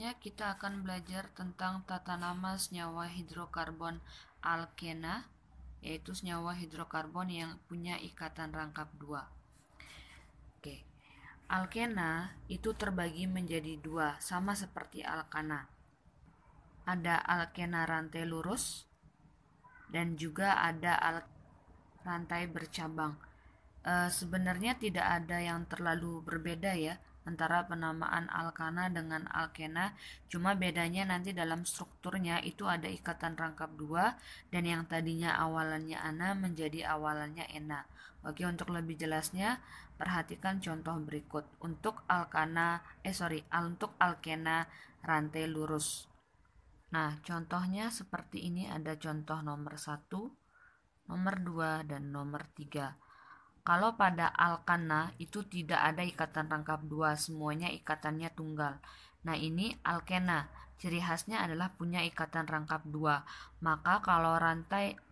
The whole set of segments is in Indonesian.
selanjutnya kita akan belajar tentang tata nama senyawa hidrokarbon alkena, yaitu senyawa hidrokarbon yang punya ikatan rangkap 2. Oke. Alkena itu terbagi menjadi 2, sama seperti alkana. Ada alkena rantai lurus dan juga ada rantai bercabang. Sebenarnya tidak ada yang terlalu berbeda ya antara penamaan alkana dengan alkena, cuma bedanya nanti dalam strukturnya itu ada ikatan rangkap 2 dan yang tadinya awalannya ana menjadi awalannya ena. Oke, untuk lebih jelasnya perhatikan contoh berikut. Untuk alkena rantai lurus. Nah, contohnya seperti ini, ada contoh nomor 1, nomor 2 dan nomor 3. Kalau pada alkana itu tidak ada ikatan rangkap 2, semuanya ikatannya tunggal. Nah, ini alkena. Ciri khasnya adalah punya ikatan rangkap 2. Maka kalau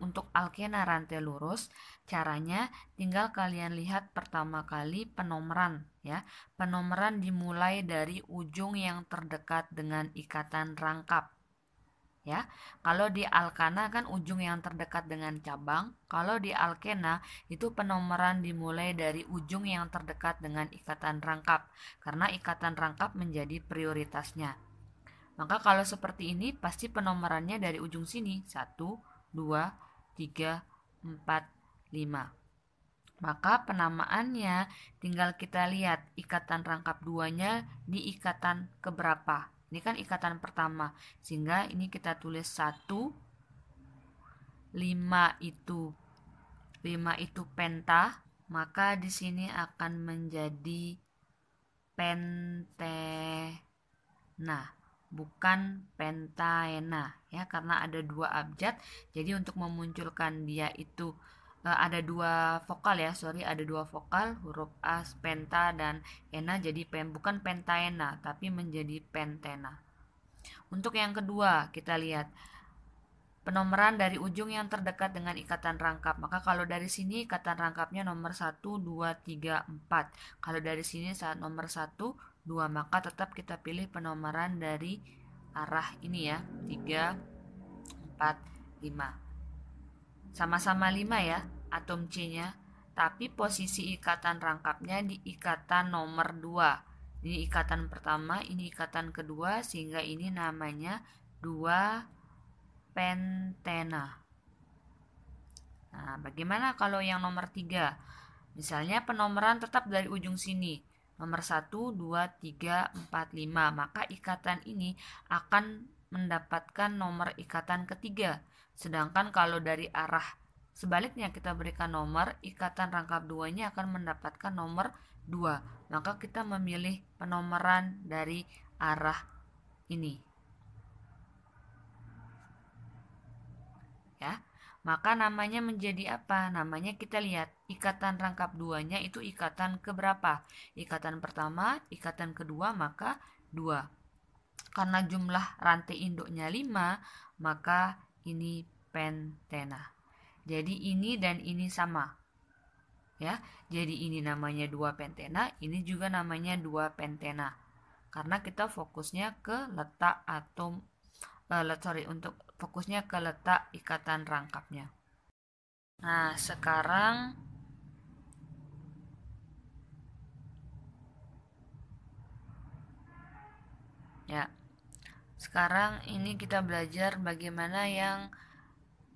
untuk alkena rantai lurus, caranya tinggal kalian lihat pertama kali penomeran ya. Penomeran dimulai dari ujung yang terdekat dengan ikatan rangkap. Ya, kalau di alkana kan ujung yang terdekat dengan cabang, kalau di alkena itu penomeran dimulai dari ujung yang terdekat dengan ikatan rangkap, karena ikatan rangkap menjadi prioritasnya. Maka kalau seperti ini pasti penomerannya dari ujung sini, 1, 2, 3, 4, 5. Maka penamaannya tinggal kita lihat ikatan rangkap 2-nya di ikatan keberapa. Ini kan ikatan pertama, sehingga ini kita tulis 1, 5 itu penta, maka di sini akan menjadi pentena, bukan pentaena ya, karena ada 2 abjad. Jadi untuk memunculkan dia itu ada 2 vokal ya, ada 2 vokal, huruf A penta dan ena, jadi bukan pentaena tapi menjadi pentena. Untuk yang kedua kita lihat penomeran dari ujung yang terdekat dengan ikatan rangkap. Maka kalau dari sini ikatan rangkapnya nomor 1, 2, 3, 4. Kalau dari sini saat nomor 1, 2, maka tetap kita pilih penomeran dari arah ini ya, 3, 4, 5. Sama-sama 5 ya atom C-nya, tapi posisi ikatan rangkapnya di ikatan nomor 2. Ini ikatan pertama, ini ikatan kedua, sehingga ini namanya 2 pentena. Nah, bagaimana kalau yang nomor 3? Misalnya penomeran tetap dari ujung sini, nomor 1, 2, 3, 4, 5. Maka ikatan ini akan mendapatkan nomor ikatan ketiga. Sedangkan kalau dari arah sebaliknya kita berikan nomor, ikatan rangkap 2-nya akan mendapatkan nomor 2. Maka kita memilih penomeran dari arah ini. Ya, maka namanya menjadi apa? Namanya kita lihat ikatan rangkap 2-nya itu ikatan keberapa? Ikatan pertama, ikatan kedua, maka 2. Karena jumlah rantai induknya 5, maka ini pentena. Jadi ini dan ini sama. Ya, jadi ini namanya 2 pentena, ini juga namanya 2 pentena. Karena kita fokusnya ke letak atom untuk fokusnya ke letak ikatan rangkapnya. Nah, sekarang ini kita belajar bagaimana yang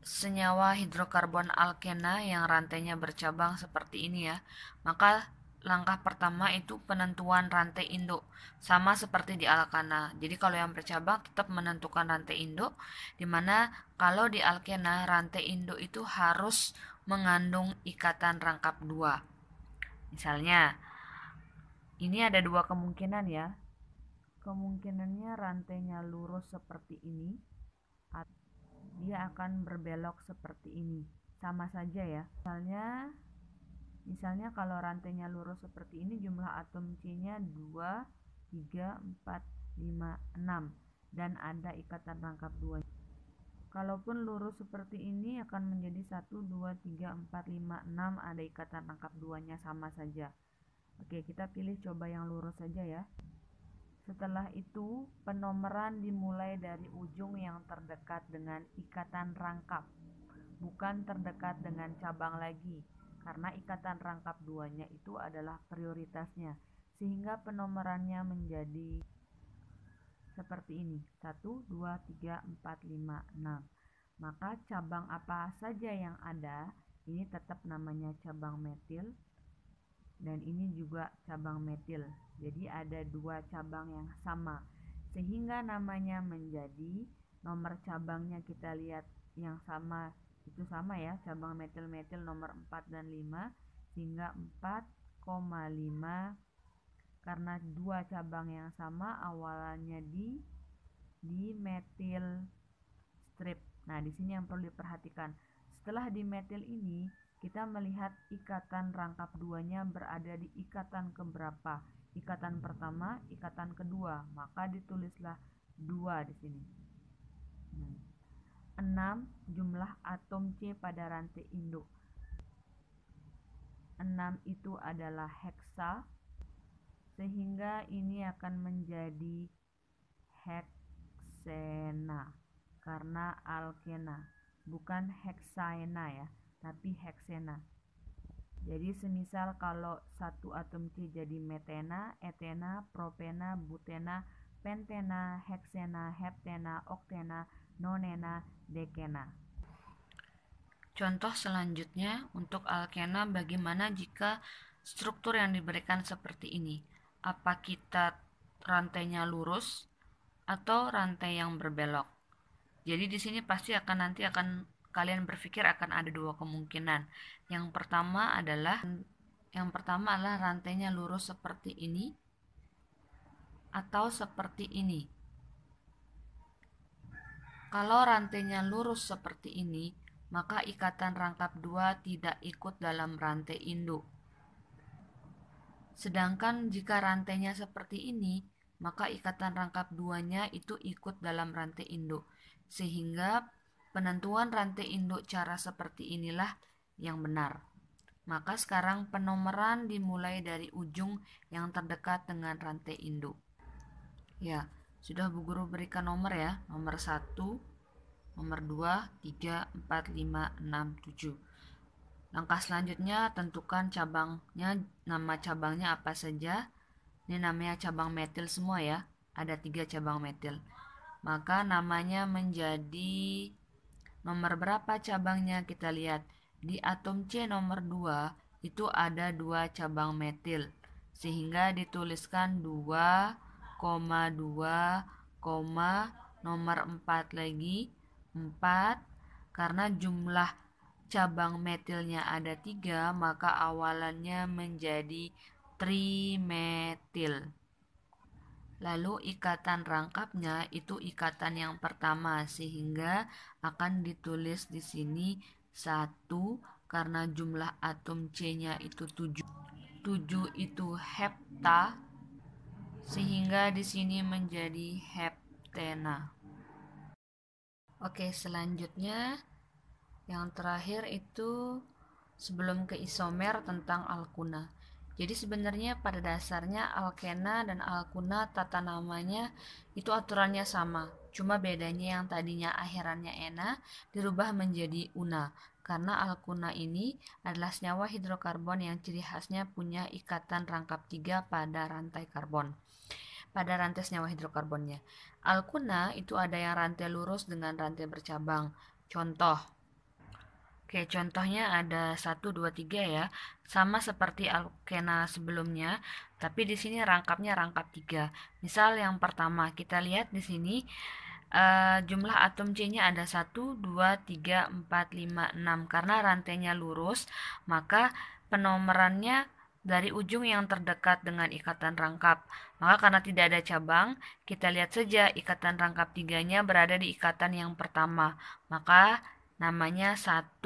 senyawa hidrokarbon alkena yang rantainya bercabang seperti ini ya. Maka langkah pertama itu penentuan rantai induk, sama seperti di alkana. Jadi kalau yang bercabang tetap menentukan rantai induk, dimana kalau di alkena rantai induk itu harus mengandung ikatan rangkap 2. Misalnya ini ada 2 kemungkinan ya. Kemungkinannya rantainya lurus seperti ini, dia akan berbelok seperti ini. Sama saja ya. Misalnya kalau rantainya lurus seperti ini, jumlah atom C-nya 2, 3, 4, 5, 6 dan ada ikatan rangkap 2. Kalaupun lurus seperti ini akan menjadi 1, 2, 3, 4, 5, 6, ada ikatan rangkap 2-nya sama saja. Oke, kita pilih coba yang lurus saja ya. Setelah itu, penomeran dimulai dari ujung yang terdekat dengan ikatan rangkap, bukan terdekat dengan cabang lagi, karena ikatan rangkap duanya itu adalah prioritasnya, sehingga penomerannya menjadi seperti ini: 1, 2, 3, 4, 5, 6. Maka cabang apa saja yang ada, ini tetap namanya cabang metil, dan ini juga cabang metil. Jadi ada dua cabang yang sama, sehingga namanya menjadi nomor cabangnya kita lihat yang sama, itu sama ya, cabang metil-metil nomor 4 dan 5, sehingga 4,5 karena dua cabang yang sama awalannya di metil strip. Nah, di sini yang perlu diperhatikan. Setelah di metil ini, kita melihat ikatan rangkap duanya berada di ikatan keberapa? Ikatan pertama, ikatan kedua. Maka ditulislah 2 di sini. 6 jumlah atom C pada rantai induk. 6 itu adalah heksa, sehingga ini akan menjadi heksena karena alkena, bukan heksaena ya, tapi heksena. Jadi semisal kalau satu atom C jadi metena, etena, propena, butena, pentena, heksena, heptena, oktena, nonena, dekena. Contoh selanjutnya untuk alkena, bagaimana jika struktur yang diberikan seperti ini? Apa kita rantainya lurus atau rantai yang berbelok? Jadi di sini pasti nanti akan kalian berpikir akan ada dua kemungkinan. Yang pertama adalah rantainya lurus seperti ini atau seperti ini. Kalau rantainya lurus seperti ini, maka ikatan rangkap 2 tidak ikut dalam rantai induk. Sedangkan jika rantainya seperti ini, maka ikatan rangkap 2-nya itu ikut dalam rantai induk. Sehingga penentuan rantai induk cara seperti inilah yang benar. Maka sekarang penomeran dimulai dari ujung yang terdekat dengan rantai induk. Ya, sudah Bu Guru berikan nomor ya. Nomor 1, nomor 2, 3, 4, 5, 6, 7. Langkah selanjutnya tentukan cabangnya, nama cabangnya apa saja. Ini namanya cabang metil semua ya. Ada 3 cabang metil. Maka namanya menjadi nomor berapa cabangnya kita lihat. Di atom C nomor 2 itu ada 2 cabang metil. Sehingga dituliskan 2,2, nomor 4 lagi 4, karena jumlah cabang metilnya ada 3, maka awalannya menjadi trimetil. Lalu ikatan rangkapnya itu ikatan yang pertama, sehingga akan ditulis di sini 1 karena jumlah atom C-nya itu 7. 7 itu hepta, sehingga di sini menjadi heptena. Oke, selanjutnya yang terakhir itu sebelum ke isomer tentang alkuna. Jadi sebenarnya pada dasarnya alkena dan alkuna tata namanya itu aturannya sama. Cuma bedanya yang tadinya akhirannya ena dirubah menjadi una. Karena alkuna ini adalah senyawa hidrokarbon yang ciri khasnya punya ikatan rangkap 3 pada rantai karbon. Pada rantai senyawa hidrokarbonnya. Alkuna itu ada yang rantai lurus dengan rantai bercabang. Contoh. Oke, contohnya ada 1, 2, 3 ya. Sama seperti alkena sebelumnya, tapi di sini rangkapnya rangkap 3. Misal yang pertama, kita lihat di sini jumlah atom C-nya ada 1, 2, 3, 4, 5, 6. Karena rantainya lurus, maka penomerannya dari ujung yang terdekat dengan ikatan rangkap. Maka karena tidak ada cabang, kita lihat saja ikatan rangkap 3-nya berada di ikatan yang pertama. Maka namanya 1,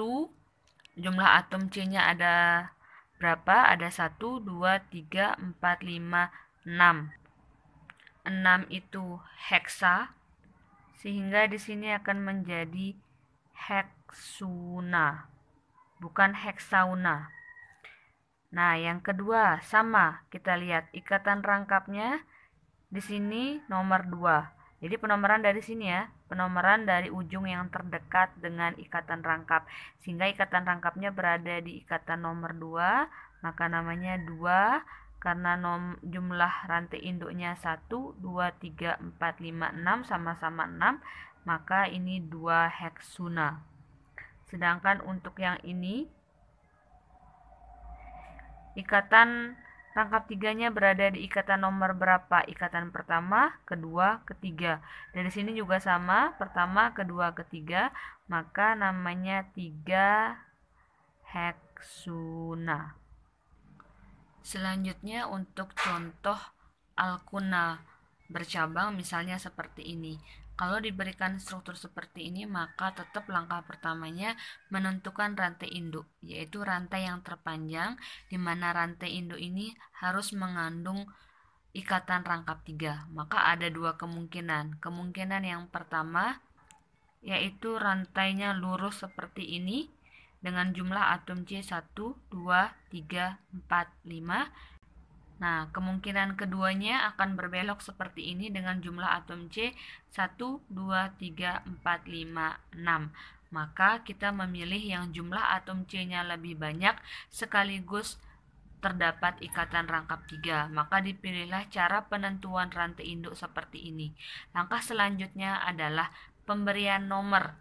jumlah atom C-nya ada berapa? Ada 1, 2, 3, 4, 5, 6. 6 itu heksa, sehingga di sini akan menjadi heksuna, bukan heksauna. Nah, yang kedua sama, kita lihat ikatan rangkapnya di sini nomor 2. Jadi penomoran dari sini ya, penomoran dari ujung yang terdekat dengan ikatan rangkap. Sehingga ikatan rangkapnya berada di ikatan nomor 2, maka namanya 2. Karena jumlah rantai induknya 1, 2, 3, 4, 5, 6 sama-sama 6, maka ini 2 heksuna. Sedangkan untuk yang ini, ikatan rangkap tiganya berada di ikatan nomor berapa? Ikatan pertama, kedua, ketiga. Dari sini juga sama, pertama, kedua, ketiga, maka namanya 3 heksuna. Selanjutnya untuk contoh alkuna bercabang misalnya seperti ini. Kalau diberikan struktur seperti ini, maka tetap langkah pertamanya menentukan rantai induk, yaitu rantai yang terpanjang, di mana rantai induk ini harus mengandung ikatan rangkap 3. Maka ada 2 kemungkinan. Kemungkinan yang pertama, yaitu rantainya lurus seperti ini, dengan jumlah atom C 1, 2, 3, 4, 5. Nah, kemungkinan keduanya akan berbelok seperti ini dengan jumlah atom C 1, 2, 3, 4, 5, 6. Maka kita memilih yang jumlah atom C-nya lebih banyak sekaligus terdapat ikatan rangkap 3. Maka dipilihlah cara penentuan rantai induk seperti ini. Langkah selanjutnya adalah pemberian nomor.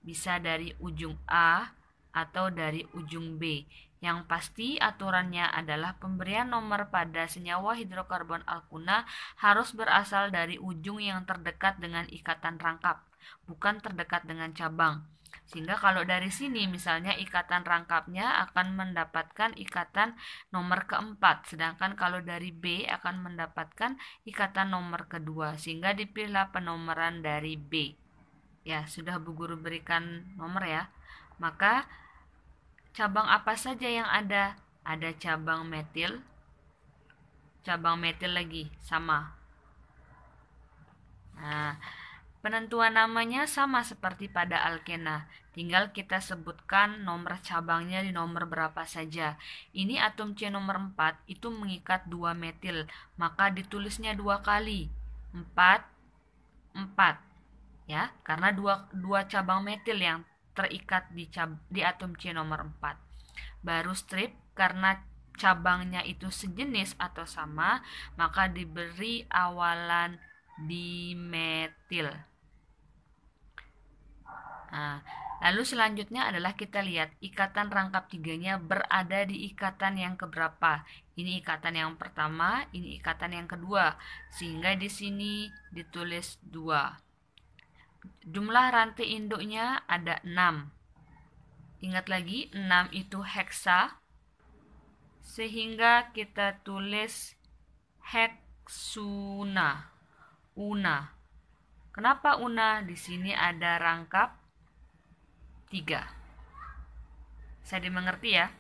Bisa dari ujung A atau dari ujung B. Yang pasti aturannya adalah pemberian nomor pada senyawa hidrokarbon alkuna harus berasal dari ujung yang terdekat dengan ikatan rangkap, bukan terdekat dengan cabang. Sehingga kalau dari sini misalnya ikatan rangkapnya akan mendapatkan ikatan nomor keempat, sedangkan kalau dari B akan mendapatkan ikatan nomor kedua, sehingga dipilihlah penomoran dari B. Ya, sudah Bu Guru berikan nomor ya. Maka cabang apa saja yang ada? Ada cabang metil lagi, sama. Nah, penentuan namanya sama seperti pada alkena. Tinggal kita sebutkan nomor cabangnya di nomor berapa saja. Ini atom C nomor 4 itu mengikat 2 metil, maka ditulisnya 2 kali. 4, 4. Ya, karena dua cabang metil yang terikat di atom C nomor 4. Baru strip, karena cabangnya itu sejenis atau sama, maka diberi awalan dimetil. Nah, lalu selanjutnya adalah kita lihat ikatan rangkap tiganya berada di ikatan yang keberapa. Ini ikatan yang pertama, ini ikatan yang kedua, sehingga di sini ditulis 2. Jumlah rantai induknya ada 6. Ingat lagi, 6 itu heksa, sehingga kita tulis heksuna. Una. Kenapa una? Di sini ada rangkap 3. Saya dimengerti ya?